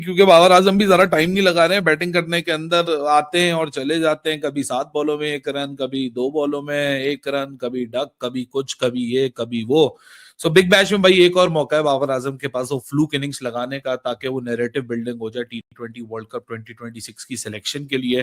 क्योंकि बाबर आजम भी ज्यादा टाइम नहीं लगा रहे हैं बैटिंग करने के अंदर, आते हैं और चले जाते हैं, कभी 7 बॉलों में 1 रन, कभी 2 बॉलों में 1 रन, कभी डक, कभी कुछ, कभी ये कभी वो। सो बिग बैश में भाई एक और मौका है बाबर आजम के पास वो फ्लूक इनिंग्स लगाने का, ताकि वो नैरेटिव बिल्डिंग हो जाए T20 वर्ल्ड कप 2026 की सिलेक्शन के लिए।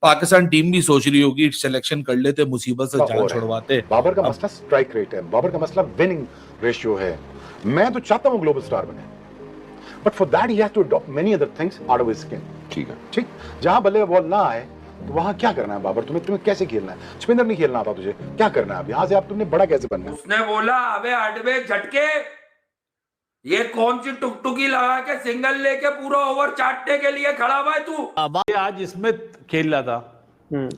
पाकिस्तान टीम भी सोच रही होगी सिलेक्शन कर लेते, मुसीबत से जान छुड़वाते। बाबर का मसला स्ट्राइक रेट है, बाबर का मसला विनिंग रेशियो है। मैं तो चाहता हूं ग्लोबल स्टार बने, but for that he has to adopt many other things out of his skin. ठीक है, ठीक, जहां बल्ले बॉल ना आए तो वहां क्या करना है बाबर? तुम्हें कैसे खेलना है? स्पिनर नहीं खेलना आता तुझे, क्या करना है अब यहां से? आप तुमने बड़ा कैसे बनना है? उसने बोला अबे अडवे झटके, ये कौन सी टुकटुकी लगा के सिंगल लेके पूरा ओवर चाटने के लिए खड़ा हुआ है तू? आज स्मिथ खेल रहा था,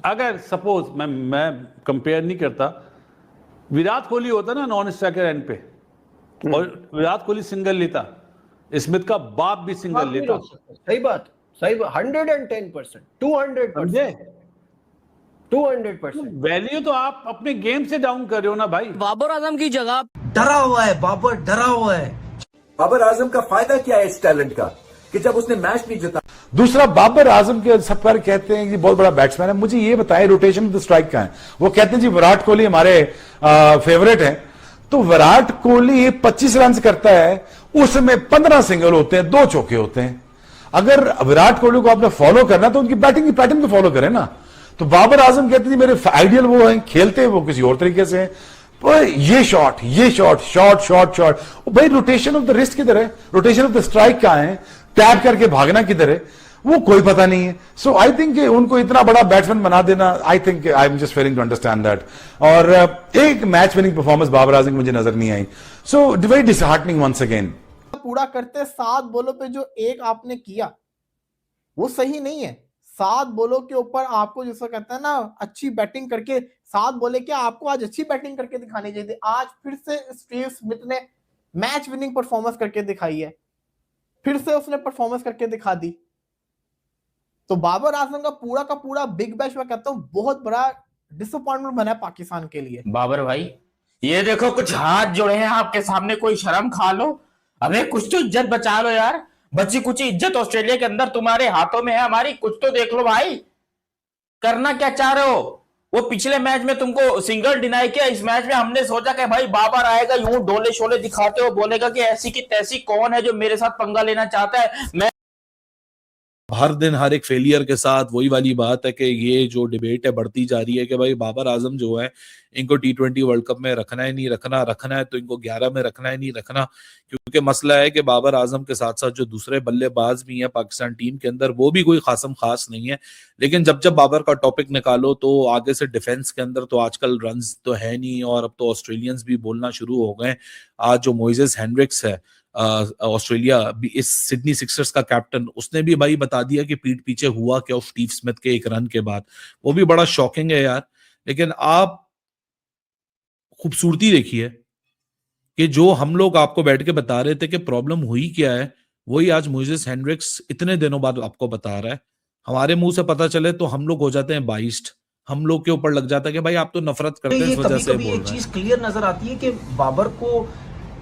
अगर सपोज मैं कंपेयर नहीं करता, विराट कोहली होता ना नॉन स्ट्राइकर एंड पे और विराट कोहली सिंगल लेता, स्मिथ का बाप भी सिंगल लेता। सही बात, 110%, 200%। वैल्यू तो आप अपने गेम से डाउन कर रहे हो ना भाई। बाबर आजम की जगह डरा हुआ है बाबर, डरा हुआ है। बाबर आजम का फायदा क्या है इस टैलेंट का कि जब उसने मैच नहीं जीता। दूसरा, बाबर आजम के सब पर कहते हैं कि बहुत बड़ा बैट्समैन है, मुझे ये बताएं रोटेशन ऑफ द स्ट्राइक का है। वो कहते हैं जी विराट कोहली हमारे फेवरेट हैं, तो विराट कोहली 25 रन करता है, उसमें 15 सिंगल होते हैं, 2 चौके होते हैं। अगर विराट कोहली को आपने फॉलो करना तो उनकी बैटिंग की पैटर्न तो फॉलो करें ना। तो बाबर आजम कहते हैं मेरे आइडियल वो हैं, खेलते वो किसी और तरीके से हैं। ये शॉट, ये शॉट, शॉट शॉट शॉट, भाई रोटेशन ऑफ द रिस्ट किधर है? रोटेशन ऑफ द स्ट्राइक कहां है? टैप करके भागना किधर है? वो कोई पता नहीं है। सो आई थिंक उनको इतना बड़ा बैट्समैन बना देना, I think I am just failing to understand that. और एक match winning performance Babar Azam मुझे नजर नहीं आई। So very disheartening once again. पूरा करते 7 बॉलों पे जो एक आपने किया वो सही नहीं है। 7 बॉलों के ऊपर आपको जैसा कहता है ना अच्छी बैटिंग करके, 7 बॉले क्या आपको आज अच्छी बैटिंग करके दिखानी चाहिए थी। आज फिर से स्टीव स्मिथ ने मैच विनिंग परफॉर्मेंस करके दिखाई है, फिर से उसने परफॉर्मेंस करके दिखा दी। तो बाबर आजम का पूरा बिग बैश मैं कहता हूं बहुत बड़ा डिसअपॉइंटमेंट बना है पाकिस्तान के लिए। बाबर भाई ये देखो कुछ हाथ जोड़े हैं आपके सामने, कोई शर्म खा लो, अबे कुछ तो इज्जत बचा लो यार। बची कुछ इज्जत ऑस्ट्रेलिया के अंदर तुम्हारे हाथों में है, हमारी कुछ तो देख लो भाई। करना क्या चाह रहे हो? वो पिछले मैच में तुमको सिंगल डिनाई किया, इस मैच में हमने सोचा कि भाई बाबर आएगा यूं डोले शोले दिखाते हो, बोलेगा कि ऐसी की तैसी कौन है जो मेरे साथ पंगा लेना चाहता है। मैं हर दिन हर एक फेलियर के साथ वही वाली बात है कि ये जो डिबेट है बढ़ती जा रही है कि भाई बाबर आजम जो है इनको T20 वर्ल्ड कप में रखना है नहीं रखना, रखना है तो इनको 11 में रखना है नहीं रखना। क्योंकि मसला है कि बाबर आजम के साथ साथ जो दूसरे बल्लेबाज भी हैं पाकिस्तान टीम के अंदर वो भी कोई खासम खास नहीं है। लेकिन जब जब बाबर का टॉपिक निकालो तो आगे से डिफेंस के अंदर तो आजकल रन्स तो है नहीं, और अब तो ऑस्ट्रेलियंस भी बोलना शुरू हो गए। आज जो मोइसेस हेनरिक्स है ऑस्ट्रेलिया भी, इस सिडनी सिक्सर्स का कैप्टन, उसने भी भाई बता दिया कि पीठ पीछे हुआ क्या स्टीव स्मिथ के 1 रन के बाद। वो भी बड़ा शॉकिंग है यार। लेकिन आप खूबसूरती देखिए कि जो हम लोग आपको बैठ के बता रहे थे कि प्रॉब्लम हुई क्या है, वही आज मोइसेस हेनरिक्स इतने दिनों बाद आपको बता रहा है। हमारे मुंह से पता चले तो हम लोग हो जाते हैं बाइस्ड, हम लोग के ऊपर लग जाता है कि भाई आप तो नफरत करते हैं, इस वजह से बोल रहे हैं। ये चीज क्लियर नजर आती है कि बाबर को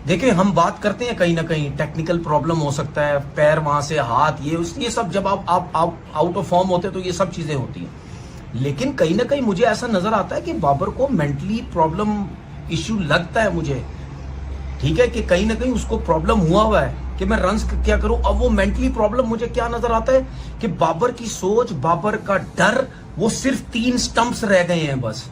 देखिए, हम बात करते हैं कहीं ना कहीं टेक्निकल प्रॉब्लम हो सकता है, पैर वहां से हाथ, ये सब जब आप आउट ऑफ फॉर्म होते हैं तो ये सब चीजें होती हैं। लेकिन कहीं ना कहीं मुझे ऐसा नजर आता है कि बाबर को मेंटली प्रॉब्लम इश्यू लगता है मुझे, ठीक है, कि कहीं ना कहीं उसको प्रॉब्लम हुआ है कि मैं रन्स क्या करूं। अब वो मेंटली प्रॉब्लम मुझे क्या नजर आता है कि बाबर की सोच, बाबर का डर, वो सिर्फ 3 स्टंप्स रह गए हैं बस।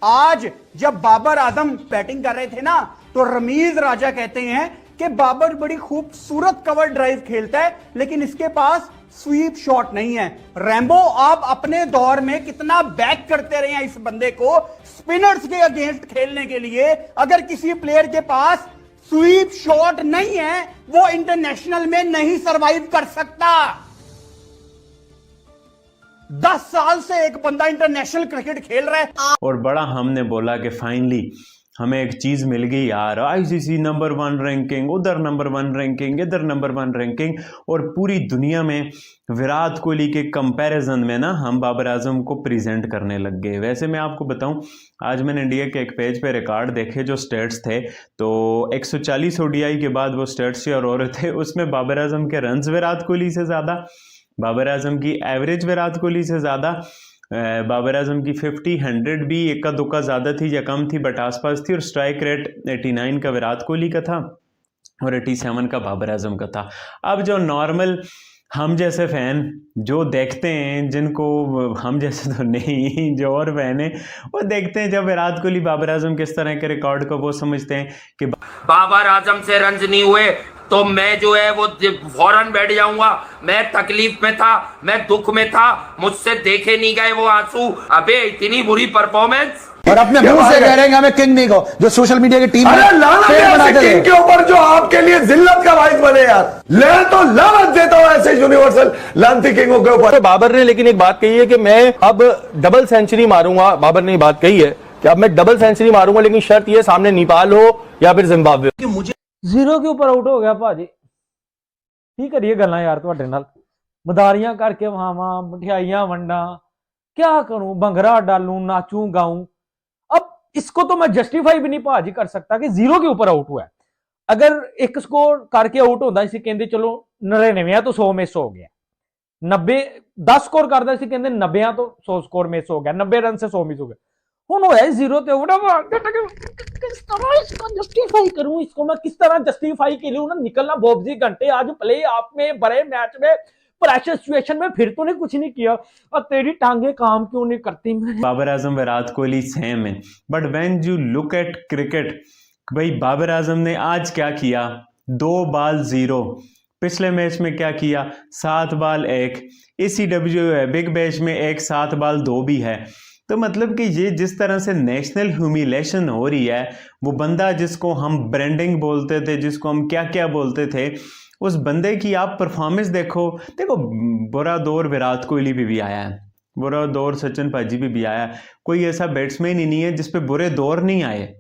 आज जब बाबर आजम बैटिंग कर रहे थे ना तो रमीज राजा कहते हैं कि बाबर बड़ी खूबसूरत कवर ड्राइव खेलता है लेकिन इसके पास स्वीप शॉट नहीं है। रैम्बो, आप अपने दौर में कितना बैक करते रहे हैं इस बंदे को स्पिनर्स के अगेंस्ट खेलने के लिए। अगर किसी प्लेयर के पास स्वीप शॉट नहीं है वो इंटरनेशनल में नहीं सरवाइव कर सकता। 10 साल से एक बंदा इंटरनेशनल क्रिकेट खेल रहा है। और बड़ा हमने बोला कि फाइनली हमें एक चीज मिल गई यार, आईसीसी नंबर 1 रैंकिंग, उधर नंबर 1 रैंकिंग, इधर नंबर 1 रैंकिंग, और पूरी दुनिया में विराट कोहली के कंपैरिजन में ना हम बाबर आजम को प्रेजेंट करने लग गए। वैसे मैं आपको बताऊं, आज मैंने इंडिया के एक पेज पे रिकॉर्ड देखे जो स्टेट्स थे, तो 140 ओडीआई के बाद वो स्टेट्स शेयर हो रहे थे, उसमें बाबर आजम के रन्स विराट कोहली से ज़्यादा, बाबर आजम की एवरेज विराट कोहली से ज़्यादा, बाबर आजम की 50, 100 भी इक्का दुक्का ज़्यादा थी या कम थी बट आसपास थी, और स्ट्राइक रेट 89 का विराट कोहली का था और 87 का बाबर आजम का था। अब जो नॉर्मल हम जैसे फैन जो देखते हैं, जिनको हम जैसे तो नहीं, जो और फैन है वो देखते हैं जब विराट कोहली बाबर आजम किस तरह के रिकॉर्ड को वो समझते हैं कि बाबर आजम से रन्स नहीं हुए तो मैं जो है वो फौरन बैठ जाऊंगा, मैं तकलीफ में था, मैं दुख में था, मुझसे देखे नहीं गए वो आंसू। अबे इतनी बुरी परफॉर्मेंस, और अपने मुंह से कह रहे हैं हमें किंग नहीं को, जो सोशल मीडिया की टीम किंग के ऊपर जो आपके लिए जिल्लत का बाइस बने यार, ले तो लानत देता हूं ऐसे यूनिवर्सल लानती किंगों के ऊपर। बाबर ने लेकिन एक बात कही है कि मैं अब डबल सेंचुरी मारूंगा, बाबर ने बात कही है कि अब मैं डबल सेंचुरी मारूंगा, लेकिन शर्त ये सामने नेपाल हो या फिर जिम्बाब्वे। मुझे जीरो के ऊपर आउट हो गया भाजी, की करिए गल्लां यार तुहाडे नाल, मदारियां करके वहां मठियाइयां वंडा, क्या करूं, भंगड़ा डालूं, नाचूं गाऊं। अब इसको तो मैं जस्टिफाई भी नहीं भाजी कर सकता कि जीरो के ऊपर आउट हुआ है। अगर एक स्कोर करके आउट होता इसी कहते चलो 99 तो 100 मिस हो गया, 90 10 स्कोर करता इसी कहते 90 तो 100 स्कोर मिस हो गया, 90 रन से 100 मिस हो गया। हुन होया जीरो ते किस तरह इसको जस्टिफाई करूं, इसको मैं किस तरह जस्टिफाई के लिए ना निकलना बोबजी घंटे आज प्ले ऑफ में बड़े मैच में प्रेशर सिचुएशन में फिर तो नहीं कुछ नहीं किया, और तेरी टांगे काम क्यों नहीं करती। बाबर आजम विराट कोहली सेम है, but when you look at cricket, भाई बाबर आजम ने आज क्या किया, 2 बॉल 0, पिछले मैच में क्या किया, 7 बॉल 1, ECW है, बिग बैश में 1 7 बॉल 2 भी है। तो मतलब कि ये जिस तरह से नेशनल ह्यूमिलेशन हो रही है, वो बंदा जिसको हम ब्रांडिंग बोलते थे, जिसको हम क्या क्या बोलते थे, उस बंदे की आप परफॉर्मेंस देखो। बुरा दौर विराट कोहली भी आया है, बुरा दौर सचिन पाजी भी आया है, कोई ऐसा बैट्समैन ही नहीं है जिसपे बुरे दौर नहीं आए।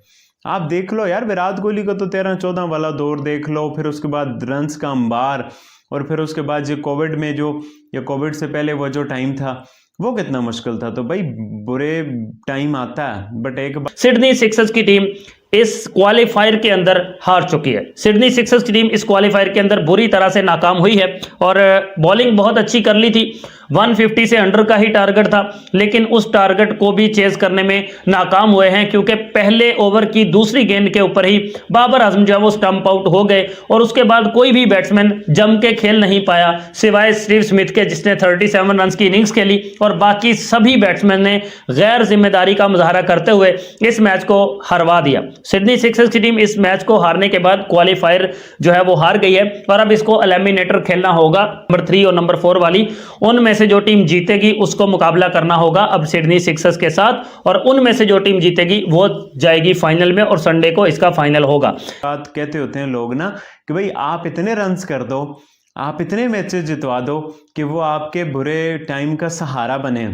आप देख लो यार, विराट कोहली का तो 13-14 वाला दौर देख लो, फिर उसके बाद रन्स का अंबार, और फिर उसके बाद ये कोविड में जो, या कोविड से पहले वो जो टाइम था वो कितना मुश्किल था। तो भाई बुरे टाइम आता है, बट एक सिडनी सिक्सर्स की टीम इस क्वालिफायर के अंदर हार चुकी है। सिडनी सिक्सर्स की टीम इस क्वालिफायर के अंदर बुरी तरह से नाकाम हुई है, और बॉलिंग बहुत अच्छी कर ली थी, 150 से अंडर का ही टारगेट था, लेकिन उस टारगेट को भी चेज करने में नाकाम हुए हैं, क्योंकि पहले ओवर की दूसरी गेंद के ऊपर ही बाबर आजम जो है वो स्टंप आउट हो गए, और उसके बाद कोई भी बैट्समैन जम के खेल नहीं पाया सिवाय स्टीव स्मिथ के, जिसने 37 रन की इनिंग्स खेली, और बाकी सभी बैट्समैन ने गैर जिम्मेदारी का मुजाहरा करते हुए इस मैच को हरवा दिया। सिडनी सिक्सर्स की टीम इस मैच को हारने के बाद क्वालिफायर जो है वो हार गई है, और अब इसको एलिमिनेटर खेलना होगा, नंबर 3 और नंबर 4 वाली, उनमें से जो टीम जीतेगी उसको मुकाबला करना होगा अब सिडनी सिक्सर्स के साथ, और उनमें से जो टीम जीतेगी वो जाएगी फाइनल में, और संडे को इसका फाइनल होगा। बात कहते होते हैं लोग ना कि भाई आप इतने रन्स कर दो, आप इतने मैचेस जितवा दो कि वो आपके बुरे टाइम का सहारा बने।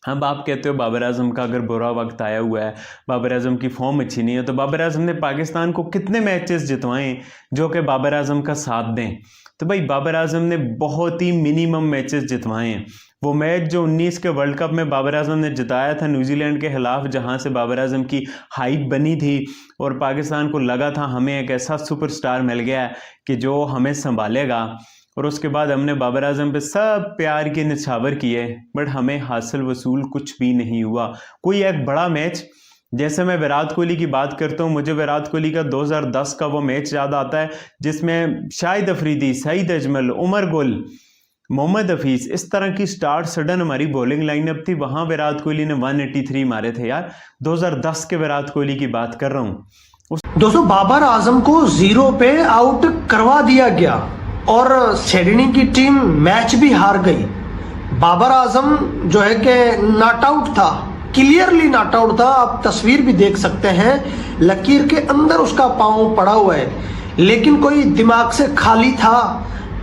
अब आप कहते हो बाबर आजम का अगर बुरा वक्त आया हुआ है, बाबर आजम की फॉर्म अच्छी नहीं है, तो बाबर आजम ने पाकिस्तान को कितने मैचेस जितवाए जो कि बाबर आजम का साथ दें। तो भाई बाबर आजम ने बहुत ही मिनिमम मैचेस जितवाए हैं। वो मैच जो 19 के वर्ल्ड कप में बाबर आजम ने जिताया था न्यूजीलैंड के खिलाफ, जहां से बाबर आजम की हाइप बनी थी और पाकिस्तान को लगा था हमें एक ऐसा सुपरस्टार मिल गया है कि जो हमें संभालेगा, और उसके बाद हमने बाबर आजम पे सब प्यार के निछावर किए, बट हमें हासिल वसूल कुछ भी नहीं हुआ। कोई एक बड़ा मैच, जैसे मैं विराट कोहली की बात करता हूँ, मुझे विराट कोहली का 2010 का वो मैच याद आता है जिसमें शाहिद अफरीदी, सईद अजमल, उमर गुल, मोहम्मद हफीज, इस तरह की स्टार सडन हमारी बॉलिंग लाइनअप थी। वहां विराट कोहली ने 183 मारे थे यार। 2010 के विराट कोहली की बात कर रहा हूँ। दोस्तों बाबर आजम को 0 पे आउट करवा दिया गया और सिडनी की टीम मैच भी हार गई। बाबर आजम जो है कि नॉट आउट था, क्लियरली नॉट आउट था। आप तस्वीर भी देख सकते हैं, लकीर के अंदर उसका पांव पड़ा हुआ है, लेकिन कोई दिमाग से खाली था,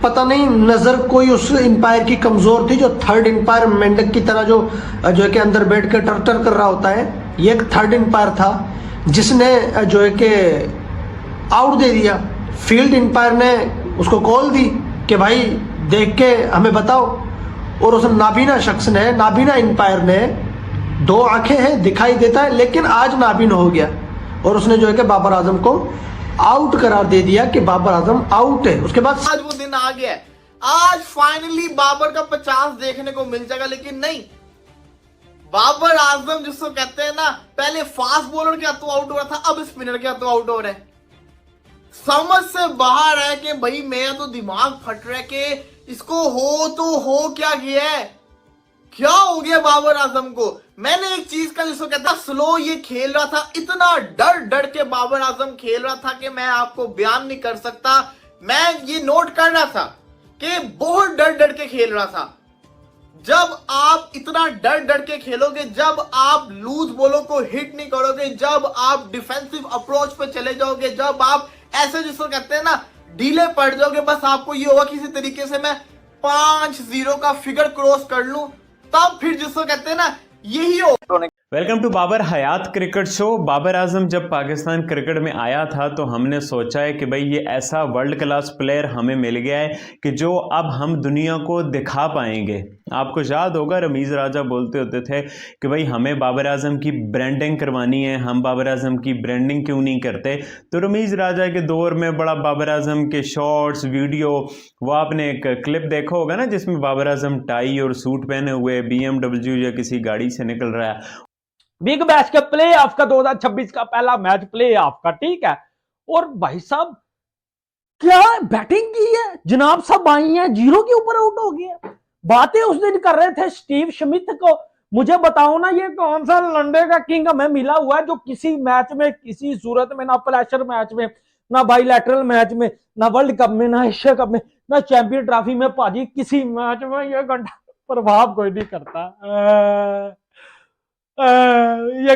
पता नहीं नजर कोई उस एम्पायर की कमजोर थी, जो थर्ड एम्पायर मेंढक की तरह जो है कि अंदर बैठ कर टर कर रहा होता है, ये एक थर्ड एम्पायर था। जिसने जो है कि आउट दे दिया। फील्ड एम्पायर ने उसको कॉल दी कि भाई देख के हमें बताओ, और उस नाबीना शख्स ने, नाबीना एम्पायर ने, 2 आंखें हैं, दिखाई देता है, लेकिन आज नाबीन हो गया और उसने जो है कि बाबर आजम को आउट करार दे दिया कि बाबर आजम आउट है। उसके बाद आज वो दिन आ गया है, आज फाइनली बाबर का 50 देखने को मिल जाएगा। लेकिन नहीं, बाबर आजम जिसको कहते हैं ना, पहले फास्ट बॉलर के हाथों आउट हो रहा था, अब स्पिनर के हाथों आउट हो रहा है। समझ से बाहर है कि भाई मेरा तो दिमाग फट रहा है कि इसको हो तो हो क्या गया है, क्या हो गया बाबर आजम को। मैंने एक चीज का जिसको कहता स्लो ये खेल रहा था, इतना डर डर के बाबर आजम खेल रहा था कि मैं आपको बयान नहीं कर सकता। मैं ये नोट कर रहा था कि बहुत डर डर के खेल रहा था। जब आप इतना डर डर के खेलोगे, जब आप लूज बॉलों को हिट नहीं करोगे, जब आप डिफेंसिव अप्रोच पे चले जाओगे, जब आप ऐसे जिसको कहते हैं ना ढीले पड़ जाओगे, बस आपको ये होगा किसी तरीके से मैं 5-0 का फिगर क्रॉस कर लूं, तब फिर जिसको कहते हैं ना यही हो। Welcome to Babar Hayat cricket show. Babar Azam जब पाकिस्तान क्रिकेट में आया था तो हमने सोचा है कि भाई ये ऐसा वर्ल्ड क्लास प्लेयर हमें मिल गया है कि जो अब हम दुनिया को दिखा पाएंगे। आपको याद होगा रमीज़ राजा बोलते होते थे कि भाई हमें बाबर आजम की ब्रांडिंग करवानी है, हम बाबर आजम की ब्रांडिंग क्यों नहीं करते। तो रमीज़ राजा के दौर में बड़ा बाबर आजम के शॉर्ट्स वीडियो, वो आपने एक क्लिप देखा होगा ना जिसमें बाबर आजम टाई और सूट पहने हुए BMW या किसी गाड़ी से निकल रहा है। बिग बैश के प्ले ऑफ का 2026 का पहला मैच प्ले ऑफ का, ठीक है। और भाई साहब क्या बैटिंग की है जनाब, सब आई हैं, 0 के ऊपर आउट हो गया। बातें उस दिन कर रहे थे स्टीव स्मिथ को, मुझे बताओ ना ये कौन सा लंडे का किंग हमें मिला हुआ है जो किसी मैच में, किसी सूरत में, ना प्रेशर मैच में, ना बाईलैटरल मैच में, ना वर्ल्ड कप में, ना एशिया कप में, ना चैंपियन ट्रॉफी में, भाजी किसी मैच में ये घंटा प्रभाव कोई नहीं करता। ये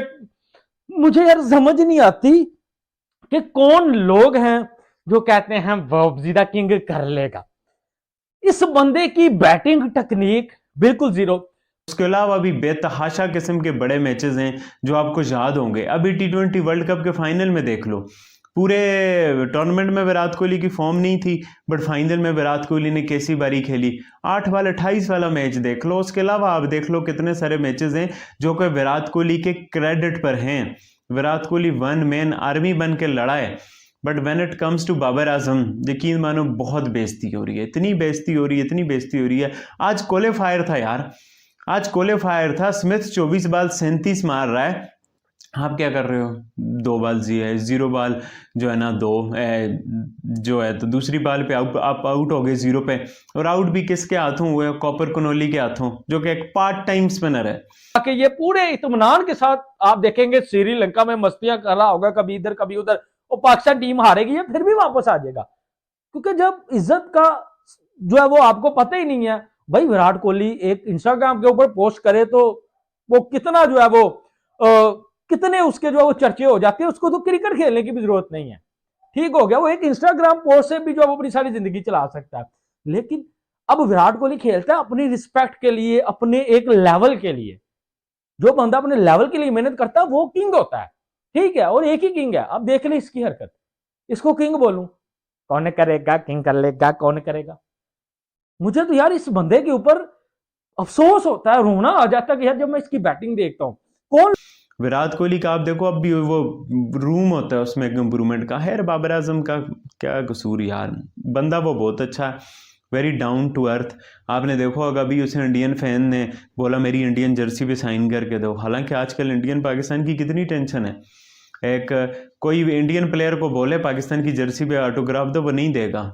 मुझे यार समझ नहीं आती कि कौन लोग हैं जो कहते हैं वजीदा किंग कर लेगा। इस बंदे की बैटिंग टेक्निक बिल्कुल 0। उसके अलावा अभी बेतहाशा किस्म के बड़े मैचेस हैं जो आपको याद होंगे। अभी T20 वर्ल्ड कप के फाइनल में देख लो, पूरे टूर्नामेंट में विराट कोहली की फॉर्म नहीं थी, बट फाइनल में विराट कोहली ने कैसी बारी खेली। 8 वाला 28 वाला मैच देख लो। उसके अलावा आप देख लो कितने सारे मैचेस हैं जो कि विराट कोहली के क्रेडिट पर हैं। विराट कोहली 1 मैन आर्मी बन के लड़ा है, but when it comes to Babar Azam यकीन मानो बहुत बेइज्जती हो रही है, इतनी बेइज्जती हो रही है, इतनी बेइज्जती हो रही है। आज क्वालीफायर था यार, आज क्वालीफायर था। स्मिथ 24 बाल 37 मार रहा है, आप क्या कर रहे हो? 2 बाल 0 बाल जो है ना 2 जो है, तो दूसरी बाल पे आप आउट हो गए 0 पे। और आउट भी किसके हाथों हुए? कॉपर कनोली के हाथों, जो कि एक पार्ट टाइम स्पिनर है। कि ये पूरे इत्मीनान के साथ आप देखेंगे श्रीलंका में मस्तियां कर रहा होगा, कभी इधर कभी उधर, और पाकिस्तान टीम हारेगी या फिर भी वापस आ जाएगा, क्योंकि जब इज्जत का जो है वो आपको पता ही नहीं है। भाई विराट कोहली एक इंस्टाग्राम के ऊपर पोस्ट करे तो वो कितना जो है वो कितने उसके जो है वो चर्चे हो जाते हैं। उसको तो क्रिकेट खेलने की भी जरूरत नहीं है, ठीक हो गया, वो एक इंस्टाग्राम पोस्ट से भी जो है वो अपनी सारी जिंदगी चला सकता है। लेकिन अब विराट कोहली खेलता है अपनी रिस्पेक्ट के लिए, अपने एक लेवल के लिए। जो बंदा अपने लेवल के लिए मेहनत करता है वो किंग होता है, ठीक है। और एक ही किंग है, अब देख ले इसकी हरकत, इसको किंग बोलूं, कौन करेगा? किंग कर लेगा, कौन करेगा? मुझे तो यार इस बंदे के ऊपर अफसोस होता है, रोना आ जाता है कि यार जब मैं इसकी बैटिंग देखता हूं। कौन विराट कोहली का आप देखो, अब भी वो रूम होता है उसमें इम्प्रूवमेंट का। है बाबर आजम का क्या कसूर यार, बंदा वो बहुत अच्छा है, वेरी डाउन टू अर्थ। आपने देखो अगर अभी उसे इंडियन फैन ने बोला मेरी इंडियन जर्सी पे साइन करके दो, हालांकि आजकल इंडियन पाकिस्तान की कितनी टेंशन है। एक कोई इंडियन प्लेयर को बोले पाकिस्तान की जर्सी पे ऑटोग्राफ दो, वो नहीं देगा,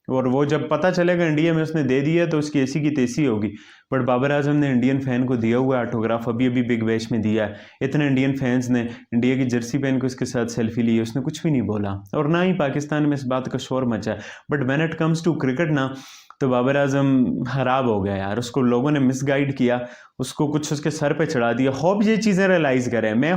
और वो जब पता चलेगा इंडिया में उसने दे दिया तो उसकी ऐसी की तैसी होगी। बट बाबर आजम ने इंडियन फैन को दिया हुआ ऑटोग्राफ, अभी बिग बैश में दिया है। इतने इंडियन फैंस ने इंडिया की जर्सी पहन के उसके साथ सेल्फी ली, उसने कुछ भी नहीं बोला, और ना ही पाकिस्तान में इस बात का शोर मचा है। But when it comes to cricket ना, तो बाबर आजम खराब हो गया यार, उसको लोगों ने मिसगाइड किया, उसको कुछ उसके सर पे चढ़ा दिया। होप ये चीज़ें रियलाइज़ करें, मैं